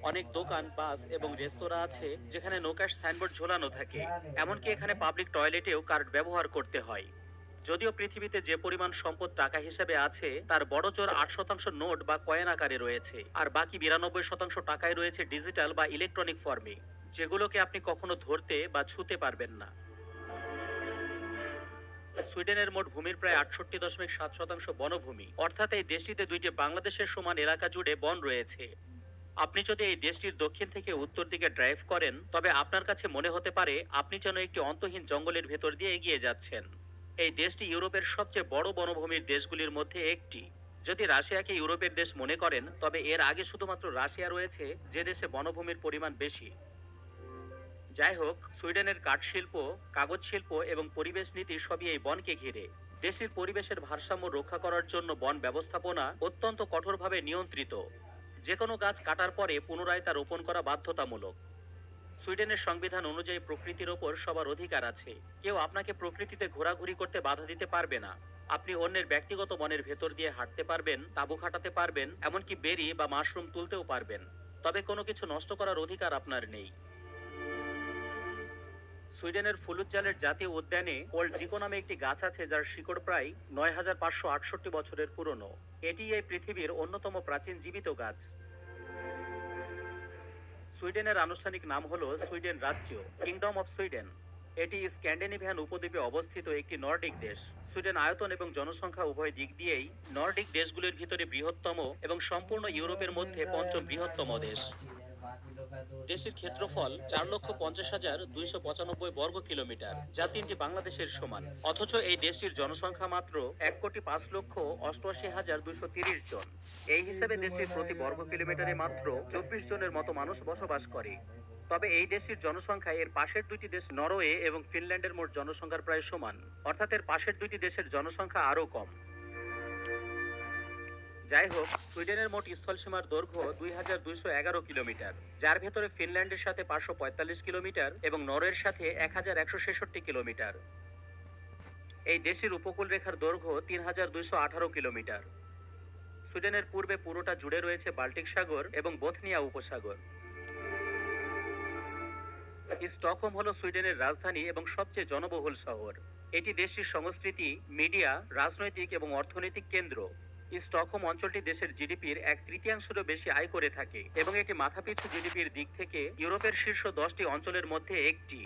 অনেক দোকান, বাস এবং রেস্তোরাঁ আছে যেখানে নো ক্যাশ সাইনবোর্ড ঝোলানো থাকে। এমনকি এখানে পাবলিক টয়লেটেও কার্ড ব্যবহার করতে হয়। যদিও পৃথিবীতে যে পরিমাণ সম্পদ টাকা হিসেবে আছে তার বড় জোর 8% নোট বা কয়েন আকারে রয়েছে, আর বাকি 92% টাকায় রয়েছে ডিজিটাল বা ইলেকট্রনিক ফর্মে, যেগুলোকে আপনি কখনো ধরতে বা ছুঁতে পারবেন না। সুইডেনের মোট ভূমির প্রায় 68.7% বনভূমি, অর্থাৎ এই দেশটিতে দুইটি বাংলাদেশের সমান এলাকা জুড়ে বন রয়েছে। আপনি যদি এই দেশটির দক্ষিণ থেকে উত্তর দিকে ড্রাইভ করেন, তবে আপনার কাছে মনে হতে পারে আপনি যেন একটি অন্তহীন জঙ্গলের ভেতর দিয়ে এগিয়ে যাচ্ছেন। এই দেশটি ইউরোপের সবচেয়ে বড় বনভূমির দেশগুলির মধ্যে একটি। যদি রাশিয়াকে ইউরোপের দেশ মনে করেন, তবে এর আগে শুধুমাত্র রাশিয়া রয়েছে যে দেশে বনভূমির পরিমাণ বেশি। যাই হোক, সুইডেনের কাঠ শিল্প, কাগজ শিল্প এবং পরিবেশ নীতি সবই এই বনকে ঘিরে। দেশের পরিবেশের ভারসাম্য রক্ষা করার জন্য বন ব্যবস্থাপনা অত্যন্ত কঠোরভাবে নিয়ন্ত্রিত। যে কোনো গাছ কাটার পরে পুনরায় তা রোপণ করা বাধ্যতামূলক। সুইডেনের সংবিধান অনুযায়ী প্রকৃতির ওপর সবার অধিকার আছে। কেউ আপনাকে প্রকৃতিতে ঘোরাঘুরি করতে বাধা দিতে পারবে না। আপনি অন্যের ব্যক্তিগত বনের ভেতর দিয়ে হাঁটতে পারবেন, তাঁবু খাটাতে পারবেন, এমনকি বেরি বা মাশরুম তুলতেও পারবেন। তবে কোনো কিছু নষ্ট করার অধিকার আপনার নেই। সুইডেনের ফুলুজ্জালের জাতীয় উদ্যানে ওল্ড জিকো নামে একটি গাছ আছে যার শিকড় প্রায় 9568 বছরের পুরনো। এটি এই পৃথিবীর অন্যতম প্রাচীন জীবিত গাছ। সুইডেনের আনুষ্ঠানিক নাম হল সুইডেন রাজ্য, কিংডম অফ সুইডেন। এটি স্ক্যান্ডিনেভিয়ান উপদ্বীপে অবস্থিত একটি নর্ডিক দেশ। সুইডেন আয়তন এবং জনসংখ্যা উভয় দিক দিয়েই নর্ডিক দেশগুলির ভিতরে বৃহত্তম এবং সম্পূর্ণ ইউরোপের মধ্যে পঞ্চম বৃহত্তম দেশ। দেশের ক্ষেত্রফল 4,50,295 বর্গ কিলোমিটার, যা 3টি বাংলাদেশের সমান। অথচ এই দেশটির জনসংখ্যা মাত্র 1,05,88,230 জন। এই হিসেবে দেশটির প্রতি বর্গ কিলোমিটারে মাত্র 24 জনের মতো মানুষ বসবাস করে। তবে এই দেশটির জনসংখ্যা এর পাশের দুইটি দেশ নরওয়ে এবং ফিনল্যান্ডের মোট জনসংখ্যার প্রায় সমান, অর্থাৎ এর পাশের দুইটি দেশের জনসংখ্যা আরও কম। যাই হোক, সুইডেনের মোট স্থলসীমার দৈর্ঘ্য 2,211 কিলোমিটার, যার ভেতরে ফিনল্যান্ডের সাথে 545 কিলোমিটার এবং নরওয়ের সাথে 1,166 কিলোমিটার। এই দেশের উপকূল রেখার দৈর্ঘ্য 3,218 কিলোমিটার। সুইডেনের পূর্বে পুরোটা জুড়ে রয়েছে বাল্টিক সাগর এবং বোথনিয়া উপসাগর। স্টকহোম হলো সুইডেনের রাজধানী এবং সবচেয়ে জনবহুল শহর। এটি দেশটির সংস্কৃতি, মিডিয়া, রাজনৈতিক এবং অর্থনৈতিক কেন্দ্র। স্টকহোম অঞ্চলটি দেশের জিডিপির 1/3 বেশি আয় করে থাকে এবং এটি মাথাপিছু জিডিপির দিক থেকে ইউরোপের শীর্ষ 10টি অঞ্চলের মধ্যে একটি।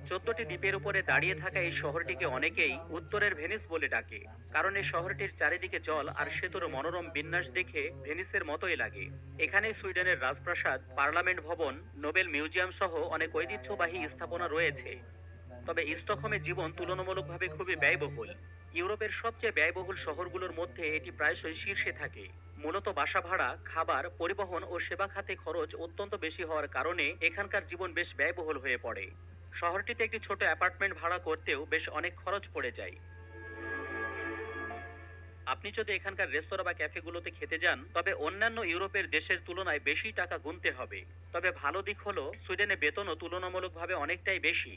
14টি দ্বীপের উপরে দাঁড়িয়ে থাকা এই শহরটিকে অনেকেই উত্তরের ভেনিস বলে ডাকে, কারণ এই শহরটির চারিদিকে জল আর সেতুর মনোরম বিন্যাস দেখে ভেনিসের মতোই লাগে। এখানেই সুইডেনের রাজপ্রাসাদ, পার্লামেন্ট ভবন, নোবেল মিউজিয়াম সহ অনেক ঐতিহ্যবাহী স্থাপনা রয়েছে। তবে স্টকহোমে জীবন তুলনামূলকভাবে খুবই ব্যয়বহুল। ইউরোপের সবচেয়ে ব্যয়বহুল শহরগুলোর মধ্যে এটি প্রায়শই শীর্ষে থাকে। মূলত বাসা ভাড়া, খাবার, পরিবহন ও সেবা খাতে খরচ অত্যন্ত বেশি হওয়ার কারণে এখানকার জীবন বেশ ব্যয়বহুল হয়ে পড়ে। শহরটিতে একটি ছোট অ্যাপার্টমেন্ট ভাড়া করতেও বেশ অনেক খরচ পড়ে যায়। আপনি যদি এখানকার রেস্তোরাঁ বা ক্যাফেগুলোতে খেতে যান, তবে অন্যান্য ইউরোপের দেশের তুলনায় বেশি টাকা গুনতে হবে। তবে ভালো দিক হলো সুইডেনে বেতনও তুলনামূলকভাবে অনেকটাই বেশি।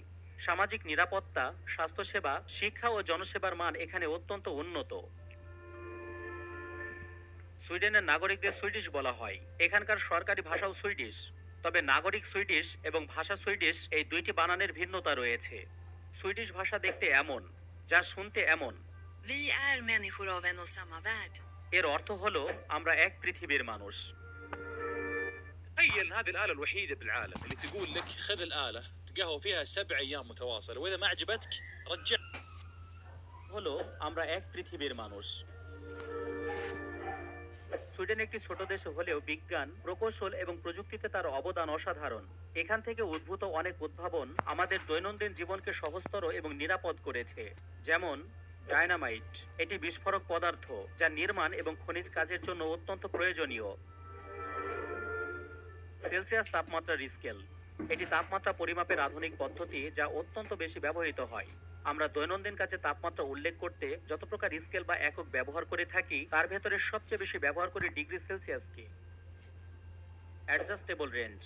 সামাজিক নিরাপত্তা, স্বাস্থ্যসেবা, শিক্ষা ও জনসেবার মান এখানে অত্যন্ত উন্নত। সুইডেনের নাগরিকদের সুইডিশ বলা হয়। এখানকার সরকারি ভাষাও সুইডিশ। তবে নাগরিক সুইডিশ এবং ভাষা সুইডিশ এই দুইটি বানানের ভিন্নতা রয়েছে। সুইডিশ ভাষা দেখতে এমন, যা শুনতে এমন। Vi är människor av en och samma värld. এর অর্থ হলো আমরা এক পৃথিবীর মানুষ। تخيل هذه الآلة الوحيدة بالعالم اللي تقول لك خذ الآلة تقهوى فيها 7 أيام متواصلة وإذا ما عجبتك رجع. হলো আমরা এক পৃথিবীর মানুষ। সুইডেন একটি ছোট দেশ হলেও বিজ্ঞান, প্রকৌশল এবং প্রযুক্তিতে তার অবদান অসাধারণ। এখান থেকে উদ্ভূত অনেক উদ্ভাবন আমাদের দৈনন্দিন জীবনকে সহজতর এবং নিরাপদ করেছে। যেমন ডায়নামাইট, এটি বিস্ফোরক পদার্থ যা নির্মাণ এবং খনিজ কাজের জন্য অত্যন্ত প্রয়োজনীয়। সেলসিয়াস তাপমাত্রার স্কেল, এটি তাপমাত্রা পরিমাপের আধুনিক পদ্ধতি যা অত্যন্ত বেশি ব্যবহৃত হয়। আমরা দৈনন্দিন কাজে তাপমাত্রা উল্লেখ করতে যত প্রকার স্কেল বা একক ব্যবহার করে থাকি, তার ভেতরে সবচেয়ে বেশি ব্যবহার করি ডিগ্রি সেলসিয়াসকে। অ্যাডজাস্টেবল রেঞ্জ,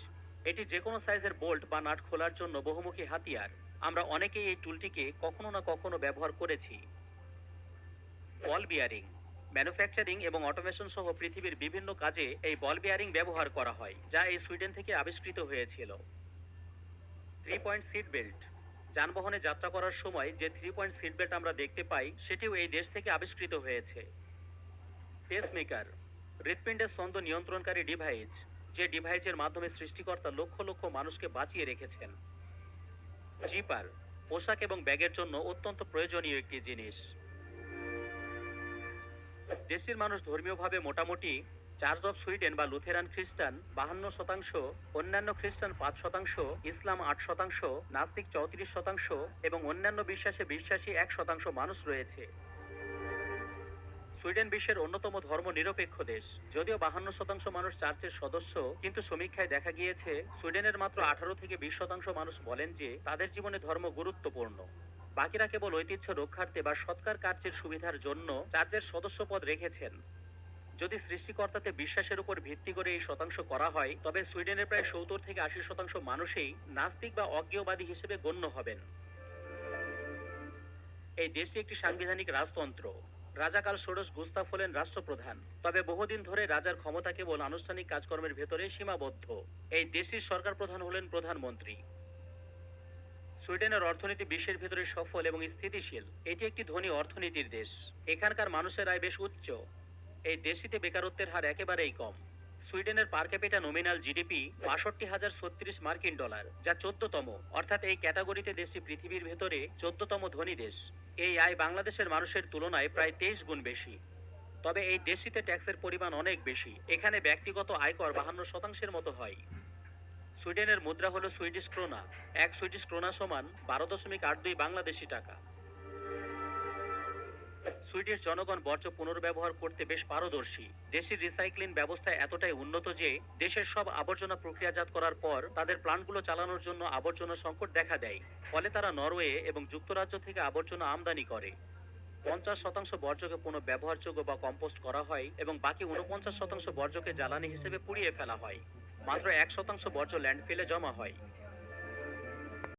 এটি যে কোনো সাইজের বোল্ট বা নাট খোলার জন্য বহুমুখী হাতিয়ার। আমরা অনেকেই এই টুলটিকে কখনো না কখনো ব্যবহার করেছি। বল বিয়ারিং, ম্যানুফ্যাকচারিং এবং অটোমেশন সহ পৃথিবীর বিভিন্ন কাজে এই বল বিয়ারিং ব্যবহার করা হয়, যা এই সুইডেন থেকে আবিষ্কৃত হয়েছিল। 3 পয়েন্ট সিট বেল্ট। যানবাহনে যাত্রা করার সময় যে 3 পয়েন্ট সিট বেল্ট আমরা দেখতে পাই, সেটিও এই দেশ থেকে আবিষ্কৃত হয়েছে। পেসমেকার, হৃৎপিণ্ডের ছন্দ নিয়ন্ত্রণকারী ডিভাইস, যে ডিভাইসের মাধ্যমে সৃষ্টিকর্তা লক্ষ লক্ষ মানুষকে বাঁচিয়ে রেখেছেন। জিপার, পোশাক এবং ব্যাগের জন্য অত্যন্ত প্রয়োজনীয় একটি জিনিস। দেশটির মানুষ ধর্মীয়ভাবে মোটামুটি চার্চ অফ সুইডেন বা লুথেরান খ্রিস্টান 52%, অন্যান্য খ্রিস্টান 5%, ইসলাম 8%, নাস্তিক 34% এবং অন্যান্য বিশ্বাসে বিশ্বাসী 1% মানুষ রয়েছে। সুইডেন বিশ্বের অন্যতম ধর্ম নিরপেক্ষ দেশ। যদিও 52% মানুষ চার্চের সদস্য, কিন্তু সমীক্ষায় দেখা গিয়েছে সুইডেনের মাত্র 18 থেকে 20% মানুষ বলেন যে তাদের জীবনে ধর্ম গুরুত্বপূর্ণ। বাকিরা কেবল ঐতিহ্য রক্ষার্থে বা সৎকার কার্যের সুবিধার জন্য চার্চের সদস্যপদ রেখেছেন। যদি সৃষ্টিকর্তাতে বিশ্বাসের উপর ভিত্তি করে এই শতাংশ করা হয়, তবে সুইডেনের প্রায় 70 থেকে 80% মানুষই নাস্তিক বা অজ্ঞেয়বাদী হিসেবে গণ্য হবেন। এই দেশটি একটি সাংবিধানিক রাজতন্ত্র। রাজা কার্ল ষোড়শ গুস্তাফ হলেন রাষ্ট্রপ্রধান, তবে বহুদিন ধরে রাজার ক্ষমতা কেবল আনুষ্ঠানিক কাজকর্মের ভেতরে সীমাবদ্ধ। এই দেশটির সরকার প্রধান হলেন প্রধানমন্ত্রী। সুইডেনের অর্থনীতি বিশ্বের ভেতরে সফল এবং স্থিতিশীল। এটি একটি ধনী অর্থনীতির দেশ। এখানকার মানুষের আয় বেশ উচ্চ। এই দেশটিতে বেকারত্বের হার একেবারেই কম। সুইডেনের পার ক্যাপিটা নমিনাল জিডিপি 62,036 মার্কিন ডলার, যা 14তম, অর্থাৎ এই ক্যাটাগরিতে দেশটি পৃথিবীর ভেতরে 14তম ধনী দেশ। এই আয় বাংলাদেশের মানুষের তুলনায় প্রায় 23 গুণ বেশি। তবে এই দেশটিতে ট্যাক্সের পরিমাণ অনেক বেশি। এখানে ব্যক্তিগত আয়কর 52% মতো হয়। সুইডেনের মুদ্রা হলো সুইডিশ ক্রোনা। 1 সুইডিশ ক্রোনা সমান 12.82 বাংলাদেশি টাকা। সুইডিশ জনগণ বর্জ্য পুনর্ব্যবহার করতে বেশ পারদর্শী। দেশের রিসাইক্লিং ব্যবস্থা এতটাই উন্নত যে দেশের সব আবর্জনা প্রক্রিয়াজাত করার পর তাদের প্ল্যান্টগুলো চালানোর জন্য আবর্জনা সংকট দেখা দেয়। ফলে তারা নরওয়ে এবং যুক্তরাজ্য থেকে আবর্জনা আমদানি করে। 50% বর্জ্যকে পুনঃব্যবহারযোগ্য বা কম্পোস্ট করা হয় এবং বাকি 49% বর্জ্যকে জ্বালানি হিসেবে পুড়িয়ে ফেলা হয়। মাত্র 1% বর্জ্য ল্যান্ডফিলে জমা হয়।